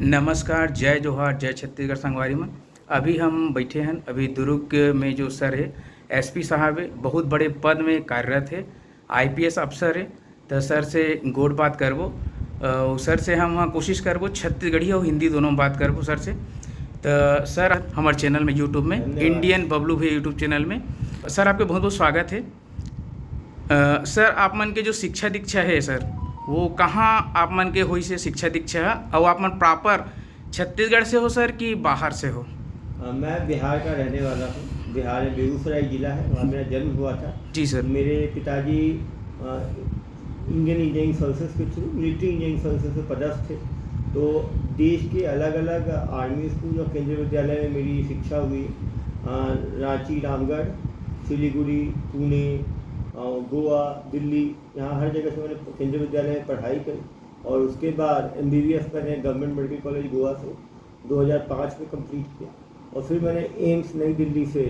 नमस्कार, जय जोहार, जय छत्तीसगढ़ संगवारी मन। अभी हम बैठे हैं अभी दुर्ग में जो सर है एसपी साहब है, बहुत बड़े पद में कार्यरत है, आईपीएस अफसर है। तो सर से गोड़ बात करबो। सर से हम वहाँ कोशिश करबो छत्तीसगढ़ी और हिंदी दोनों में बात करबो सर से। तो सर हमारे चैनल में यूट्यूब में धन्यवाद। इंडियन बबलू भैया यूट्यूब चैनल में सर आपके बहुत बहुत स्वागत है। सर आप मन के जो शिक्षा दीक्षा है सर, वो कहाँ आप मन के हुई से शिक्षा दीक्षा है, और आप मन प्रॉपर छत्तीसगढ़ से हो सर कि बाहर से हो? मैं बिहार का रहने वाला हूँ। बिहार में बेगूसराय ज़िला है, वहाँ मेरा जन्म हुआ था। जी सर। मेरे पिताजी इंडियन इंजीनियरिंग सर्विसेज के थ्रू मिलिट्री इंजीनियरिंग सर्विसेज में पदस्थ थे। तो देश के अलग अलग आर्मी स्कूल और केंद्रीय विद्यालय में मेरी शिक्षा हुई। रांची, रामगढ़, सिलीगुड़ी, पुणे, गोवा, दिल्ली, यहाँ हर जगह से मैंने केंद्रीय विद्यालय में पढ़ाई करी। और उसके बाद MBBS मैंने गवर्नमेंट मेडिकल कॉलेज गोवा से 2005 में कंप्लीट किया। और फिर मैंने एम्स नई दिल्ली से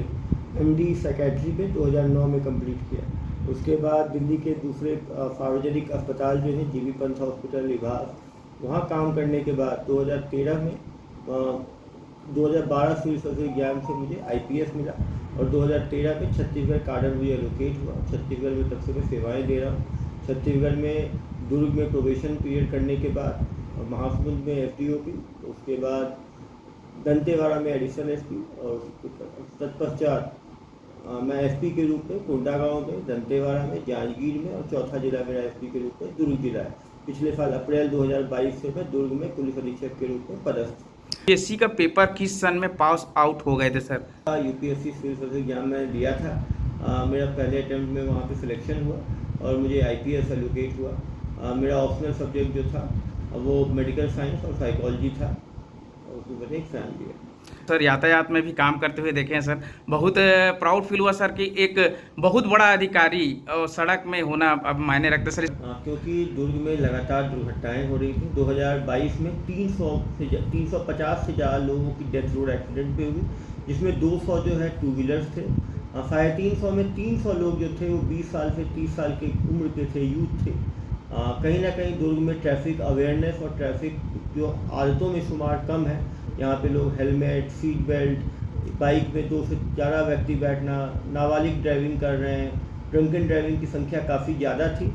MD साइकेट्री में 2009 में कंप्लीट किया। उसके बाद दिल्ली के दूसरे सार्वजनिक अस्पताल जो है जीबी पंत हॉस्पिटल विभाग, वहाँ काम करने के बाद 2013 में 2012 सिविल सर्विस एग्जाम से मुझे IPS मिला। और 2013 में छत्तीसगढ़ काडर मुझे एलोकेट हुआ। छत्तीसगढ़ में तब से मैं सेवाएँ दे रहा हूँ। छत्तीसगढ़ में दुर्ग में प्रोबेशन पीरियड करने के बाद महासमुंद में FDOP, उसके बाद दंतेवाड़ा में एडिशनल SP, और तत्पश्चात मैं SP के रूप में कोंडागांव में, दंतेवाड़ा में, जांजगीर में, और चौथा जिला मेरा SP के रूप में दुर्ग जिला है। पिछले साल अप्रैल 2022 से मैं दुर्ग में पुलिस अधीक्षक के रूप में पदस्थ। UPSC का पेपर किस सन में पास आउट हो गए थे sir? UPSC civil service exam मैंने दिया था। मेरा पहले अटैम्प्ट में वहाँ पे सिलेक्शन हुआ और मुझे IPS एलोकेट हुआ। मेरा ऑप्शनल सब्जेक्ट जो था वो मेडिकल साइंस और साइकोलॉजी था, और उसमें मैंने एग्जाम दिया। सर यातायात में भी काम करते हुए देखे हैं सर, बहुत प्राउड फील हुआ सर कि एक बहुत बड़ा अधिकारी और सड़क में होना अब मायने रखते सर। क्योंकि दुर्ग में लगातार दुर्घटनाएं हो रही थी। 2022 में 350 से ज़्यादा लोगों की डेथ रोड एक्सीडेंट पे हुई, जिसमें 200 जो है टू व्हीलर्स थे। 350 में 300 लोग जो थे वो 20 साल से 30 साल की उम्र के थे, यूथ थे। कहीं ना कहीं दुर्ग में ट्रैफिक अवेयरनेस और ट्रैफिक जो आदतों में शुमार कम है। यहाँ पे लोग हेलमेट, सीट बेल्ट, बाइक में 2 से ज़्यादा व्यक्ति बैठना, नाबालिग ड्राइविंग कर रहे हैं, ड्रंकन ड्राइविंग की संख्या काफ़ी ज़्यादा थी।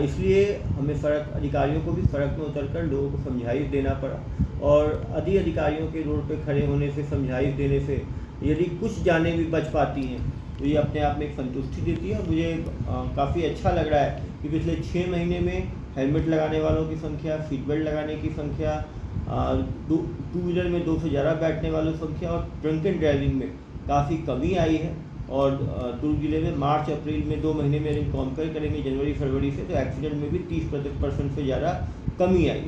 इसलिए हमें सड़क अधिकारियों को भी सड़क में उतरकर लोगों को समझाइश देना पड़ा। और अधिकारियों के रोड पे खड़े होने से, समझाइश देने से यदि कुछ जानें भी बच पाती हैं तो ये अपने आप में एक संतुष्टि देती है। और मुझे काफ़ी अच्छा लग रहा है कि पिछले 6 महीने में हेलमेट लगाने वालों की संख्या, सीट बेल्ट लगाने की संख्या, टू व्हीलर में 2 से ज़्यादा बैठने वालों की संख्या और ड्रंकन ड्राइविंग में काफ़ी कमी आई है। और दुर्ग जिले में मार्च अप्रैल में 2 महीने में यदि कंपेयर करेंगे जनवरी फरवरी से, तो एक्सीडेंट में भी 30% से ज़्यादा कमी आई।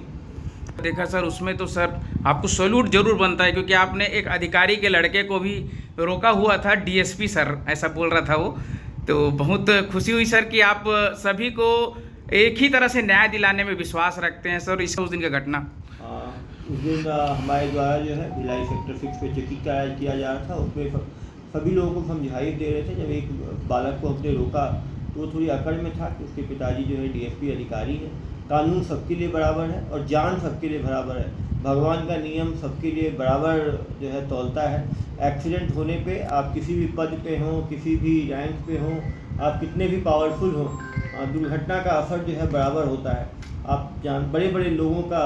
देखा सर, उसमें तो सर आपको सैल्यूट जरूर बनता है, क्योंकि आपने एक अधिकारी के लड़के को भी रोका हुआ था। DSP सर ऐसा बोल रहा था वो। तो बहुत खुशी हुई सर कि आप सभी को एक ही तरह से न्याय दिलाने में विश्वास रखते हैं सर। इस उस दिन का घटना उस दिन हमारे द्वारा जो है भिलाई सेक्टर 6 पे चेकिंग किया जा रहा था। उसमें सभी लोगों को समझाइश दे रहे थे। जब एक बालक को हमने रोका तो वो थोड़ी अकड़ में था कि उसके पिताजी जो है DSP अधिकारी है। कानून सबके लिए बराबर है और जान सबके लिए बराबर है। भगवान का नियम सबके लिए बराबर जो है तौलता है। एक्सीडेंट होने पे आप किसी भी पद पे हों, किसी भी रैंक पे हों, आप कितने भी पावरफुल हों, दुर्घटना का असर जो है बराबर होता है। आप बड़े बड़े लोगों का,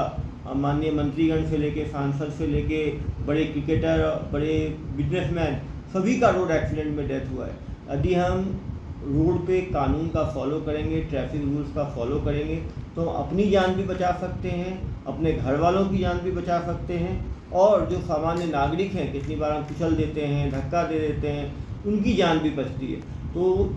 माननीय मंत्रीगण से लेके, सांसद से लेके, बड़े क्रिकेटर, बड़े बिजनेसमैन, सभी का रोड एक्सीडेंट में डेथ हुआ है। यदि हम रोड पे कानून का फॉलो करेंगे, ट्रैफिक रूल्स का फॉलो करेंगे, तो हम अपनी जान भी बचा सकते हैं, अपने घर वालों की जान भी बचा सकते हैं। और जो सामान्य नागरिक हैं, कितनी बार हम कुचल देते हैं, धक्का दे देते हैं, उनकी जान भी बचती है। तो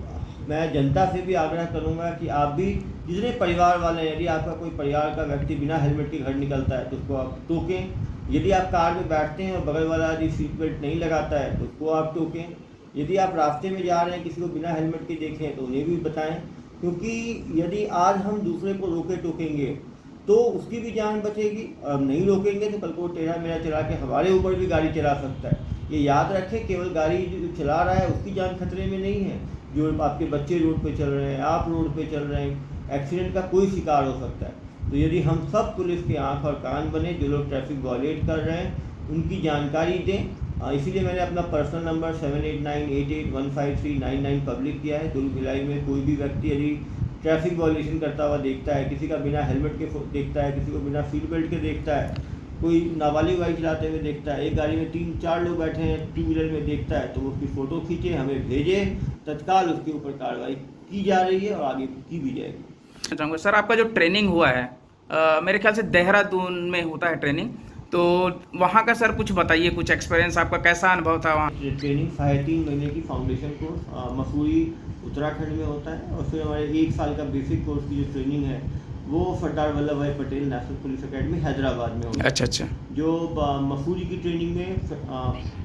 मैं जनता से भी आग्रह करूंगा कि आप भी, जितने परिवार वाले हैं, यदि आपका कोई परिवार का व्यक्ति बिना हेलमेट के घर निकलता है तो उसको आप टोकें। यदि आप कार में बैठते हैं और बगल वाला यदि सीट बेल्ट नहीं लगाता है तो उसको आप टोकें। यदि आप रास्ते में जा रहे हैं, किसी को बिना हेलमेट के देखें तो उन्हें भी बताएं। क्योंकि यदि आज हम दूसरे को रोके टोकेंगे तो उसकी भी जान बचेगी, और नहीं रोकेंगे तो कल को टेढ़ा मेढ़ा चला के हमारे ऊपर भी गाड़ी चला सकता है। ये याद रखें, केवल गाड़ी जो चला रहा है उसकी जान खतरे में नहीं है, जो आपके बच्चे रोड पे चल रहे हैं, आप रोड पे चल रहे हैं, एक्सीडेंट का कोई शिकार हो सकता है। तो यदि हम सब पुलिस के आँख और कान बने, जो लोग ट्रैफिक वॉलेट कर रहे हैं उनकी जानकारी दें। इसीलिए मैंने अपना पर्सनल नंबर 7898815399 पब्लिक किया है। दुर्ग भिलाई में कोई भी व्यक्ति यदि ट्रैफिक वॉल्यूशन करता हुआ देखता है, किसी का बिना हेलमेट के देखता है, किसी को बिना सीट बेल्ट के देखता है, कोई नाबालिग गाड़ी चलाते हुए देखता है, एक गाड़ी में 3-4 लोग बैठे हैं टू व्हीलर में देखता है, तो वो उसकी फ़ोटो खींचे हमें भेजे, तत्काल उसके ऊपर कार्रवाई की जा रही है और आगे की भी जाएगी। चाहूँगा सर, आपका जो ट्रेनिंग हुआ है मेरे ख्याल से देहरादून में होता है ट्रेनिंग, तो वहाँ का सर कुछ बताइए, कुछ एक्सपीरियंस आपका कैसा अनुभव था वहाँ? ट्रेनिंग 3.5 महीने की फाउंडेशन कोर्स मसूरी उत्तराखंड में होता है, और फिर हमारे 1 साल का बेसिक कोर्स की जो ट्रेनिंग है वो सरदार वल्लभ भाई Patel national police academy Hyderabad में होता है। अच्छा। जो मसूरी की ट्रेनिंग में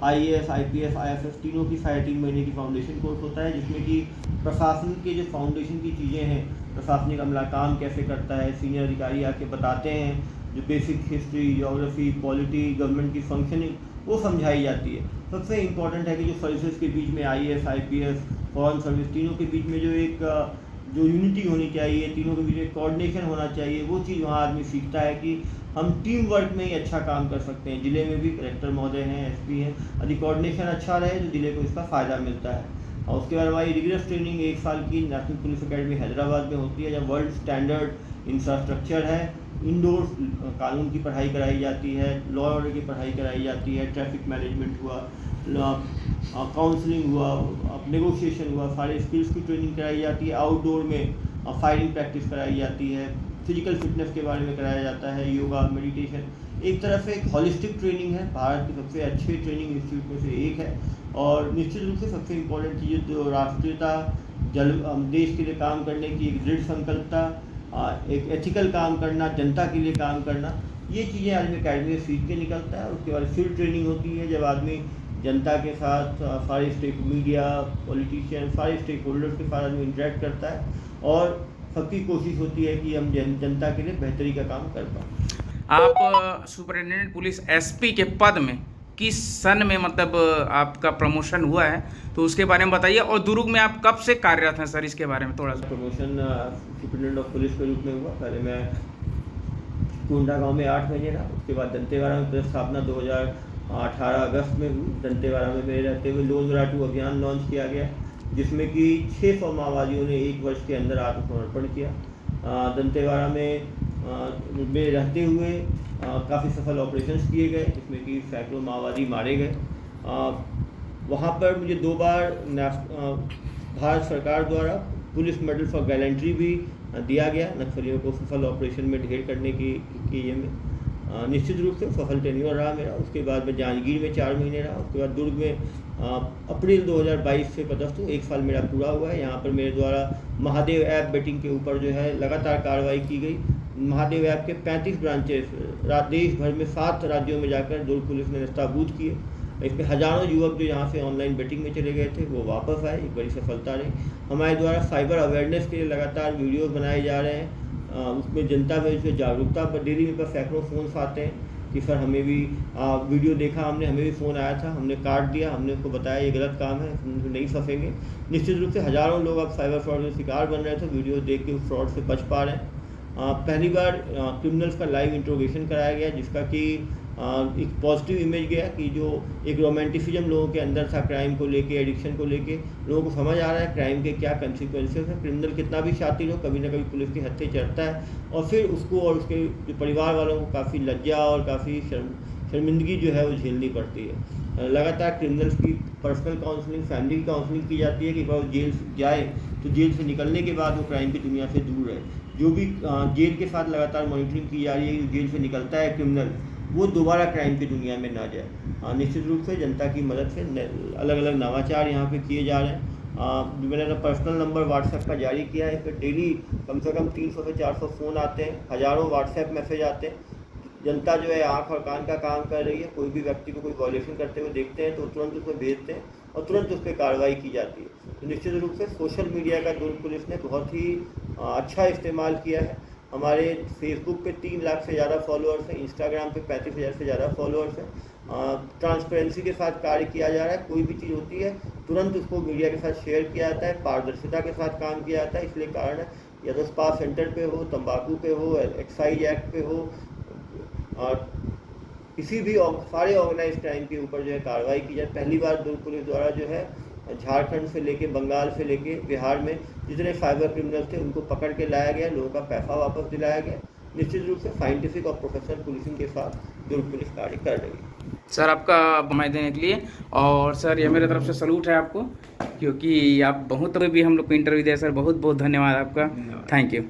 IAS, IPS, IFS तीनों की 3.5 महीने की फाउंडेशन कोर्स होता है, जिसमें कि प्रशासन के जो फाउंडेशन की चीज़ें हैं, प्रशासनिक अमला काम कैसे करता है, सीनियर अधिकारी आके बताते हैं, जो basic history, geography, polity, government की फंक्शनिंग वो समझाई जाती है। सबसे इम्पॉर्टेंट है कि जो सर्विसेज के बीच में IAS, IPS, फॉरेन सर्विस तीनों के बीच में जो यूनिटी होनी चाहिए, तीनों के बीच में कोऑर्डिनेशन होना चाहिए, वो चीज़ वहाँ आदमी सीखता है कि हम टीम वर्क में ही अच्छा काम कर सकते हैं। ज़िले में भी कलेक्टर महोदय हैं, SP हैं, यदि कोऑर्डिनेशन अच्छा रहे तो ज़िले को इसका फ़ायदा मिलता है। और उसके बाद हमारी रिगरस ट्रेनिंग 1 साल की नेशनल पुलिस एकेडमी हैदराबाद में होती है, जब वर्ल्ड स्टैंडर्ड इंफ्रास्ट्रक्चर है, इंडोर कानून की पढ़ाई कराई जाती है, लॉ ऑर्डर की पढ़ाई कराई जाती है, ट्रैफिक मैनेजमेंट हुआ, काउंसलिंग हुआ, नेगोशिएशन हुआ, सारे स्किल्स की ट्रेनिंग कराई जाती है। आउटडोर में फायरिंग प्रैक्टिस कराई जाती है, फिजिकल फिटनेस के बारे में कराया जाता है, योगा, मेडिटेशन। एक तरह से एक हॉलिस्टिक ट्रेनिंग है, भारत के सबसे अच्छे ट्रेनिंग इंस्टीट्यूट में से एक है। और निश्चित रूप से सबसे इम्पोर्टेंट चीज़ जो राष्ट्रीयता, देश के लिए काम करने की एक दृढ़ संकल्पता, एक एथिकल काम करना, जनता के लिए काम करना, ये चीज़ें आदमी अकेडमी से सीख के निकलता है। उसके बाद फील्ड ट्रेनिंग होती है, जब आदमी जनता के साथ सारे मीडिया, पॉलिटिशियन, सारे स्टेक होल्डर्स के साथ आदमी इंटरेक्ट करता है, और सबकी कोशिश होती है कि हम जनता के लिए बेहतरी का काम कर पाएँ। आप सुपरिटेंडेंट पुलिस SP के पद में किस सन में मतलब आपका प्रमोशन हुआ है, तो उसके बारे में बताइए। और दुर्ग में आप कब से कार्यरत हैं सर, इसके बारे में थोड़ा सा। प्रमोशन सुपरिटेंडेंट ऑफ पुलिस के रूप में हुआ। पहले मैं कोंडा गांव में 8 महीने रहा, उसके बाद दंतेवाड़ा में स्थापना 2018 अगस्त में हुई। दंतेवाड़ा में मेरे रहते हुए लोन राटू अभियान लॉन्च किया गया, जिसमें कि 600 माओवादियों ने 1 वर्ष के अंदर आत्मसमर्पण किया। दंतेवाड़ा में में रहते हुए काफ़ी सफल ऑपरेशंस किए गए, जिसमें कि सैकड़ों माओवादी मारे गए। वहाँ पर मुझे 2 बार भारत सरकार द्वारा पुलिस मेडल फॉर गैलेंट्री भी दिया गया, नक्सलियों को सफल ऑपरेशन में ढेर करने की ये में। निश्चित रूप से सफल टेन्योर रहा मेरा। उसके बाद मैं जांजगीर में 4 महीने रहा, उसके बाद दुर्ग में अप्रैल 2022 से पदस्थ हूँ, 1 साल मेरा पूरा हुआ है। यहाँ पर मेरे द्वारा महादेव ऐप बेटिंग के ऊपर जो है लगातार कार्रवाई की गई। महादेव ऐप के 35 ब्रांचेस देश भर में 7 राज्यों में जाकर दुर्ग पुलिस ने नस्ताबूद किए। इसमें हज़ारों युवक जो यहाँ से ऑनलाइन बेटिंग में चले गए थे वो वापस आए, एक बड़ी सफलता रही। हमारे द्वारा साइबर अवेयरनेस के लिए लगातार वीडियोज़ बनाए जा रहे हैं, उसमें जनता में इसमें जागरूकता पर डेली मेरे पास सैकड़ों फ़ोन्स आते हैं कि सर हमें भी वीडियो देखा हमने, हमें भी फ़ोन आया था, हमने काट दिया, हमने उसको बताया ये गलत काम है, हम नहीं फंसेंगे। निश्चित रूप से हज़ारों लोग अब साइबर फ्रॉड के शिकार बन रहे थे, वीडियो देख के उस फ्रॉड से बच पा रहे हैं। पहली बार क्रिमिनल्स का लाइव इंट्रोगेशन कराया गया, जिसका कि एक पॉजिटिव इमेज गया कि जो एक रोमांटिसिज्म लोगों के अंदर था क्राइम को लेके, एडिक्शन को लेके, लोगों को समझ आ रहा है क्राइम के क्या कंसिक्वेंसेस हैं। क्रिमिनल कितना भी शातिर हो, कभी ना कभी पुलिस के हत्थे चढ़ता है, और फिर उसको और उसके जो परिवार वालों को काफ़ी लज्जा और काफ़ी शर्मिंदगी जो है वो झेलनी पड़ती है। लगातार क्रिमिनल्स की पर्सनल काउंसलिंग, फैमिली काउंसलिंग की जाती है कि वो जेल जाए तो जेल से निकलने के बाद वो क्राइम की दुनिया से दूर रहे। जो भी जेल के साथ लगातार मॉनिटरिंग की जा रही है कि जेल से निकलता है क्रिमिनल, वो दोबारा क्राइम की दुनिया में ना जाए। निश्चित रूप से जनता की मदद से अलग अलग नवाचार यहाँ पे किए जा रहे हैं। मैंने अपना पर्सनल नंबर व्हाट्सएप का जारी किया है, इस पर डेली कम से कम 300 से 400 फ़ोन आते हैं, हज़ारों व्हाट्सएप मैसेज आते हैं। जनता जो है आँख और कान का काम कर रही है, कोई भी व्यक्ति को कोई वॉयलेशन करते हुए देखते हैं तो तुरंत उसको भेजते हैं और तुरंत उस पर कार्रवाई की जाती है। तो निश्चित रूप से सोशल मीडिया का दुर्ग पुलिस ने बहुत ही अच्छा इस्तेमाल किया है। हमारे फेसबुक पे 3 लाख से ज़्यादा फॉलोअर्स हैं, इंस्टाग्राम पे 35,000 से ज़्यादा फॉलोअर्स हैं। ट्रांसपेरेंसी के साथ कार्य किया जा रहा है, कोई भी चीज़ होती है तुरंत उसको मीडिया के साथ शेयर किया जाता है, पारदर्शिता के साथ काम किया जाता है। इसलिए कारण है या तो स्पा सेंटर पे हो, तंबाकू पे हो, एक्साइज एक्ट पे हो, और किसी भी सारे ऑर्गेनाइज क्राइम के ऊपर जो है कार्रवाई की जाए। पहली बार दुर्ग पुलिस द्वारा जो है झारखंड से लेके, बंगाल से लेके बिहार में जितने साइबर क्रिमिनल थे उनको पकड़ के लाया गया, लोगों का पैसा वापस दिलाया गया। निश्चित रूप से साइंटिफिक और प्रोफेशनल पुलिसिंग के साथ दुर्ग पुलिस कार्य कर रही है। सर आपका समय देने के लिए, और सर ये मेरे तरफ से सलूट है आपको, क्योंकि आप बहुत भी हम लोग को इंटरव्यू दिया सर, बहुत बहुत धन्यवाद आपका। Thank you.